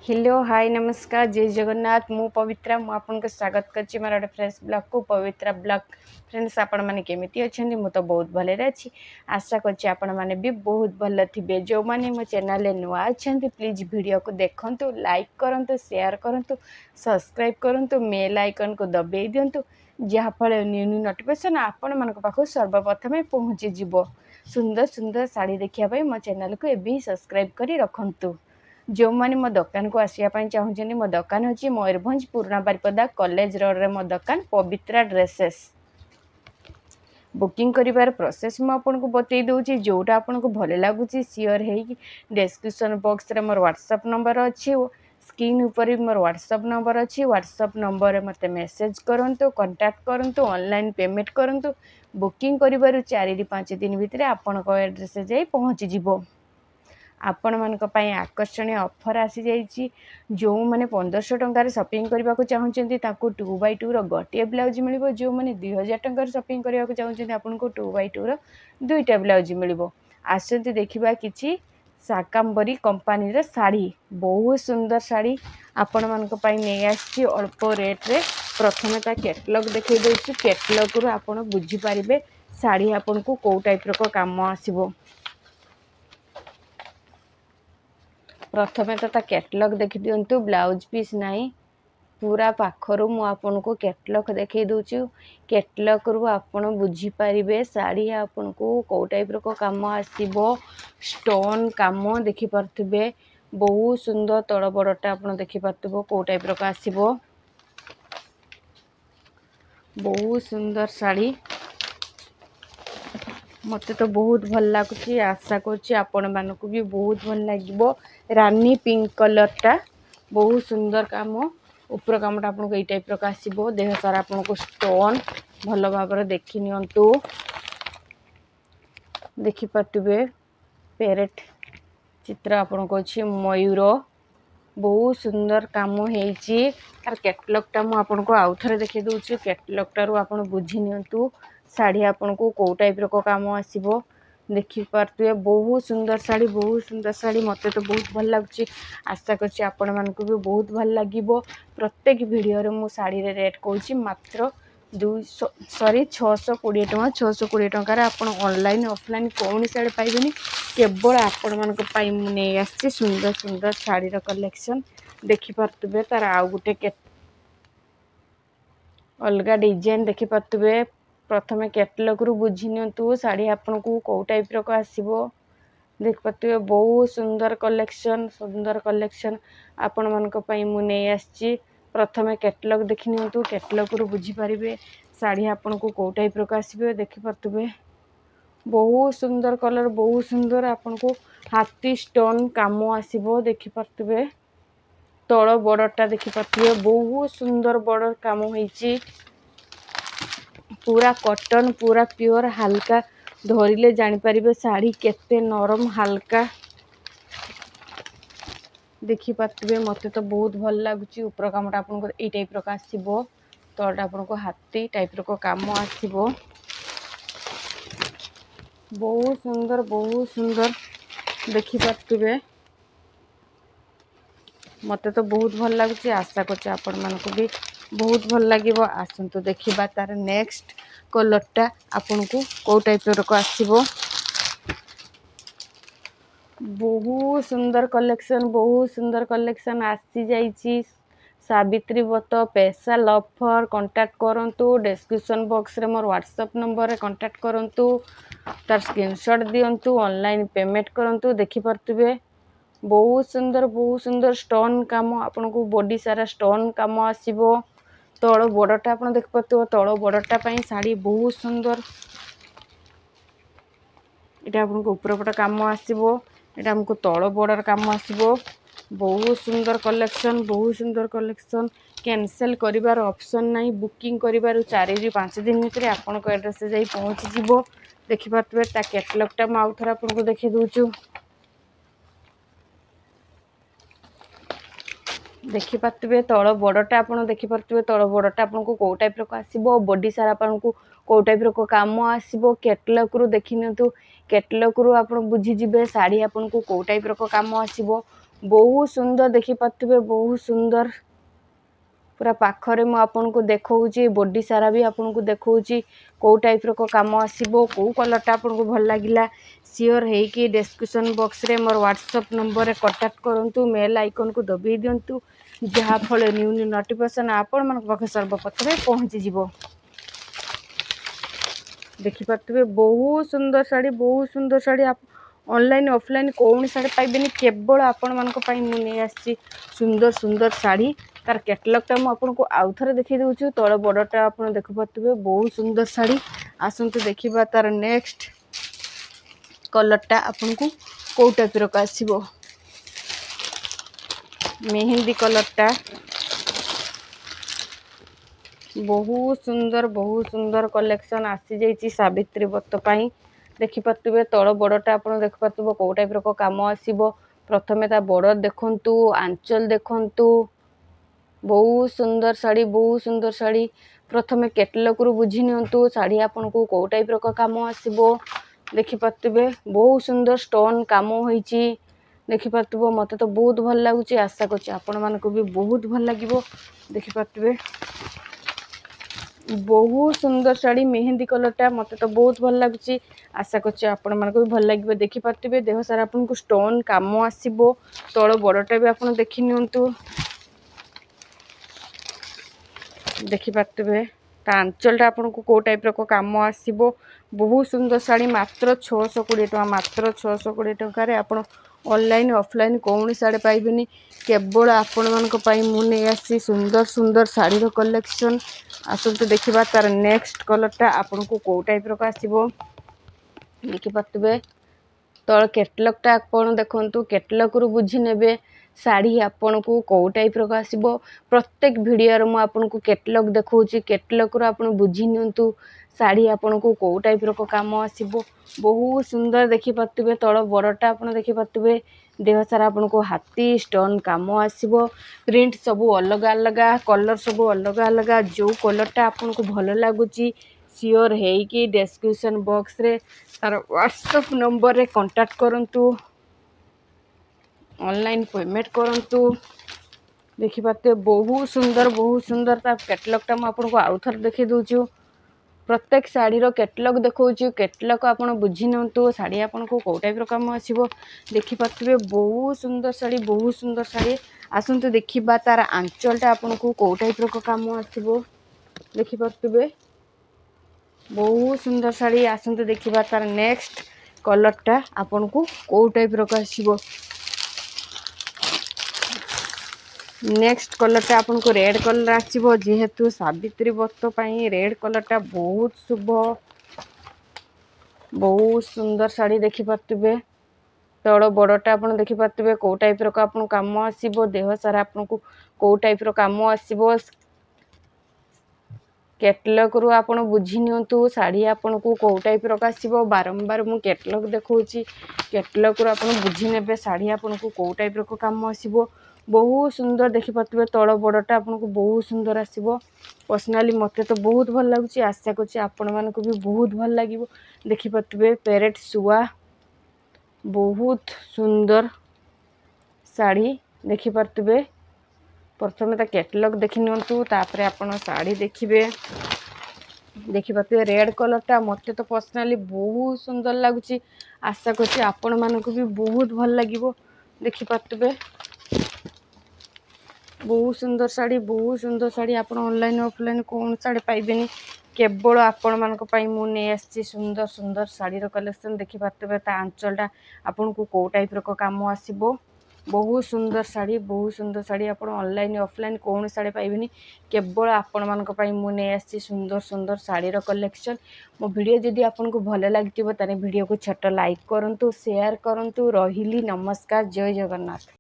Hello hi नमस्कार जय जगन्नाथ मु पवित्रा मु आपन स्वागत करछि मार फ्रेश ब्लॉग को पवित्रा ब्लॉग। फ्रेंड्स आपण माने केमिति अछंदी मु तो बहुत भले अछि। आशा करछि आपण माने भी बहुत भले थिबे। जो माने मो चैनल ले नुआ अछंदी प्लीज वीडियो को देखंतु, लाइक करंतु, शेयर करंतु, सब्सक्राइब करंतु, बेल आइकन को दबाई दियंतु जहा फल न्यू न्यू नोटिफिकेशन आपण मन पाखु सर्वप्रथम पहुंची जिवो। सुंदर सुंदर साड़ी देखिया पई मो चैनल को एबी सब्सक्राइब करी रखंतु। जो मैंने मो दुकान को आसापी चाहूँ मो दुकान हूँ मयूरभंज पुराना बारिपदा कॉलेज रोड रे मो दुकान पवित्रा ड्रेसेस। बुकिंग करिवार प्रोसेस मु आपन को बतई दूची जोटा आपन को भले लगुच सियोर है कि डिस्क्रिप्शन बॉक्स रे मोर व्हाट्सएप नंबर अच्छी स्क्रीन ऊपर मोर व्हाट्सएप नंबर अच्छी व्हाट्सएप नंबर रे मते मेसेज करंतु कांटेक्ट करंतु ऑनलाइन पेमेंट करंतु। बुकिंग करिवार 4 ରୁ 5 दिन भितर आपन को एड्रेस जाई पहुंची जिवो। आपण मानक पई आकर्षणीय ऑफर आसी जाइछि। जो माने 1500 टंकार शॉपिंग करबा को चाहउछन्ती ताकू 2x2 रो गोटे ब्लाउज मिलिबो। जो माने 2000 टंकार शॉपिंग करबा को चाहउछन्ती आपन को 2x2 रो दुईटा ब्लाउज मिलिबो। आसंती देखिबा किछि साकाम्बरी कंपनी रे साड़ी बहुत सुंदर साड़ी आपण मानक पई नै आछि अल्प रेट रे। प्रथमे ता कैटलॉग देखै देछि। कैटलॉग रो आपण बुझी परिबे साड़ी आपन को को टाइप रो काम आसीबो। प्रथमे तो कैटलॉग देखि दियंतु ब्लाउज पीस नहीं पूरा पाखरु मु आपन को कैटलॉग देखै दोछु। कैटलॉग रु आपन बुझी परिबे साड़ी आपन को टाइप रो काम आसीबो। स्टोन काम देखि परथिबे बहुत सुंदर तळ बडटा आपन देखि परथिबो को टाइप रो आसीबो। बहुत सुंदर साड़ी मते तो बहुत भल लागुची। आशा करछि आपण मानको भी बहुत भल लागिबो। रानी पिंक कलर टा बहुत सुंदर काम ऊपर कामटा आपन को ए टाइप रो आसीबो। देह सारा आपन को स्टोन भल भाबरे देखि नियंतु देखि पटबे पेरेट चित्र आपन को अछि मयूर बहुत सुंदर काम हेछि। तार कैटलॉग टा मु आपन को आउथरे देखि दोछु। कैटलॉग टारु आपन बुझी नियंतु साड़ी आपन को टाइप रो काम आसीबो देखि पारतुए। बहुत सुंदर साड़ी मते तो बहुत भल लागुची। आशा करछि आपण मानको भी बहुत भल लागिबो। प्रत्येक वीडियो रे मु साड़ी रे रेट कहूची मात्र 620 टका 620 टका रे आपण ऑनलाइन ऑफलाइन कोनी साड़ी पाइबेनी। केवल आपण मानको पाइ मु नै आछि सुंदर सुंदर साड़ी रो कलेक्शन देखि पारतुबे। तार आ गुटे अलगा डिजाइन देखि पारतुबे। प्रथमे कैटलॉग रु बुझी नियंतु साड़ी आपन को टाइप रो आसीबो देख पारतुबे। बहुत सुंदर कलेक्शन आपण मानको पई मु नै आछि। प्रथमे कैटलॉग देखि नियंतु कैटलॉग रु बुझी परिबे साड़ी आपन को टाइप रो आसीबे देखि पारतुबे। बहुत सुंदर कलर बहुत सुंदर आपन को हाथी स्टोन काम आसीबो देखि पारतुबे। तळ बॉर्डरटा देखि पारतुबे बहुत सुंदर बॉर्डर काम होईची। पूरा कॉटन पूरा प्योर हल्का धरिले जानि परिबे साड़ी केते नरम हल्का देखि पारतुबे। मते तो बहुत भल लागुची। ऊपर कामटा आपन को ए टाइप रो आसीबो तळटा आपन को हाथी टाइप रो काम आसीबो। बहुत सुंदर देखि पारतुबे। मते तो बहुत भल लागुची। आशा करछि आपण मानको भी बहुत भल लागिबो। आसंतु देखिबा तार नेक्स्ट कलर टा आपन को टाइप रो आसीबो। बहुत सुंदर कलेक्शन आसी जाइची। सावित्री व्रत स्पेशल ऑफर कांटेक्ट करंतु। डिस्क्रिप्शन बॉक्स रे मोर व्हाट्सएप नंबर रे कांटेक्ट करंतु। तार स्क्रीनशॉट दियंतु ऑनलाइन पेमेंट करंतु देखि परतुबे। बहुत सुंदर स्टोन काम आपन को बॉडी सारा स्टोन काम आसीबो। तळ बॉर्डरटा आपन देख परतुबो। तळ बॉर्डरटा पई साड़ी बहुत सुंदर एटा आपन को ऊपर पट काम आसीबो। एटा हमको तळ बॉर्डर काम आसीबो। बहुत सुंदर कलेक्शन कैंसिल करिवार ऑप्शन नाही। बुकिंग करिवार 4 ରୁ 5 दिन भितर आपन को एड्रेस जाई पहुंची जिवो। देखि परतुबे ता कैटलॉग टा म आउथरा आपन को देखि दोछु। देखि पारतुबे तळ बॉर्डरटा आपन देखि पारतुबे। तळ बॉर्डरटा आपन को टाइप रो आसीबो। बॉडी सारा आपन को टाइप रो काम आसीबो। कैटलॉग रु देखि नियंतु कैटलॉग रु आपन बुझी जिबे साड़ी आपन को टाइप रो काम आसीबो। बहुत सुंदर देखि पाथबे बहुत सुंदर पूरा पाखरे मु आपनको देखौची बॉडी सारा भी आपनको देखौची को टाइप रो काम आसीबो को कलरटा आपनको भल लागिला सियोर है कि डिस्क्रिप्शन बॉक्स रे मोर व्हाट्सएप नंबर रे कांटेक्ट करंतु मेल आइकन को दबी दियंतु जहा फल न्यू न्यू नोटिफिकेशन आपण मन पाखे सर्वप्रथम पहुंची जिवो देखि पाथबे बहुत सुंदर साड़ी आप ऑनलाइन ऑफलाइन कौन साड़ी पाइबेनी केवल आपण मान मुझे आसी सुंदर सुंदर साड़ी तार कैटलॉगटा मुझे आउ थे देखी दूँ तल बड़टा आप देखिपे बहुत सुंदर साड़ी आसतु देखा तार नेक्स्ट कलरटा आपन को कौ टाइप आसो मेहंदी कलरटा बहुत सुंदर कलेक्शन आसी जाइए सावित्री व्रत पाई देखि पाथबे तल बड़टा आप देख पाथबो कौ टाइप रो काम आसीबो प्रथमे ता बॉर्डर देखंतु आंचल देखंतु बहुत सुंदर साड़ी प्रथमे कैटलॉग रु बुझी नियंतु साड़ी आपन को कौ टाइप रो काम आसीबो देखि पाथबे बहुत सुंदर स्टोन काम होईची देखि पाथबो मते तो बहुत भल लागुची आशा करछि आपण मानको भी बहुत भल लागिवो देखि पाथबे बहुत सुंदर साड़ी मेहंदी कलरटा मते तो बहुत भल लागुची आशा करछि आपण मानको भी भल लागिवो देखि पाथबे देह सारा आपन को स्टोन काम आसीबो तळ बड़टा भी आपण देखि नियंतु देखि पाथबे ता आंचलटा आपन को को टाइप रो काम आसीबो बहुत सुंदर साड़ी मात्र 620 टका मात्र 620 टका रे आपण ऑनलाइन ऑफलाइन कौन साड़ी पाइबेनी केवल आपण मानक पई मु नै आसी सुंदर साड़ी रो कलेक्शन आसंतु देखिबा तार नेक्स्ट कलरटा आपण को को टाइप रो आसीबो देखि पाथबे तळ कैटलॉगटा आपण देखंतु कैटलॉग रु बुझी नेबे साड़ी आपन को कौ टाइप रो आसीबो प्रत्येक वीडियो रे मु आपन को कैटलॉग देखौची कैटलॉग रो आपण बुझी नियंतु साड़ी आपन को कौ टाइप रो काम आसीबो बहुत सुंदर देखि पाथबे तळ बड़टा आपण देखि पाथबे देह सारा आपन को हाथी स्टोन काम आसीबो प्रिंट सब अलग अलग कलर सब अलग अलग जो कलरटा आपन को भल लागुची सियोर है कि डिस्क्रिप्शन बॉक्स रे तार व्हाट्सएप नंबर रे कांटेक्ट करंतु ऑनलाइन पेमेंट करंतु देखि पाते बहुत सुंदर ता कैटलॉगटा म आपन को आउ थर देखि दोछु प्रत्येक साड़ी रो कैटलॉग देखौछु कैटलॉग आपण बुझी नंतु साड़ी आपन को को टाइप रो काम आसीबो देखि पाथबे बहुत सुंदर साड़ी आसंतु देखिबा तार आंचलटा आपन को को टाइप रो काम आसीबो देखि पाथबे बहुत सुंदर साड़ी आसंतु देखिबा तार नेक्स्ट कलरटा आपन को को टाइप रो आसीबो नेक्स्ट कलरटा आपन को रेड कलर आसीबो जेहेतु सावित्री व्रत पई रेड कलरटा बहुत शुभ बहुत सुंदर साड़ी देखि पाथबे तळ बड़टा आपन देखि पाथबे को टाइप रो आपन काम आसीबो देह सारा आपन को को टाइप रो काम आसीबो कैटलॉग रु आपन बुझी नियंतु साड़ी आपन को को टाइप रो आसीबो बारंबार मु कैटलॉग देखौची कैटलॉग रु आपन बुझी नेबे साड़ी आपन को को टाइप रो काम आसीबो बहुत सुंदर देखि पाथबे तळ बड़टा आपन को बहुत सुंदर आसीबो पर्सनली मते तो बहुत भल लागुची आशा करछि आपण मान को भी बहुत भल लागिवो देखि पाथबे पैरेट सुआ बहुत सुंदर साड़ी देखि पाथबे प्रथमे ता कैटलॉग देखि नियंतु तापरे आपण साड़ी देखिबे देखि पाथबे रेड कलरटा मते तो पर्सनली बहुत सुंदर लागुची आशा करछि आपण मान को भी बहुत भल लागिवो देखि पाथबे बहुत सुंदर साड़ी आप ऑनलाइन ऑफलाइन कौन साड़ी पाइबेनी केवल आपण मानक पई मु नै आसी सुंदर साड़ी रो कलेक्शन देखि पाथबे ता आंचलटा आपन को को टाइप रो काम आसीबो बहुत सुंदर साड़ी आप ऑनलाइन ऑफलाइन कौन साड़ी पाइबेनी केवल आपण मानक पई मु नै आसी सुंदर साड़ी रो कलेक्शन मो वीडियो जदि आपन को भल लागितिबो ताने वीडियो को छोट लाइक करंतु शेयर करंतु रहिली नमस्कार जय जगन्नाथ।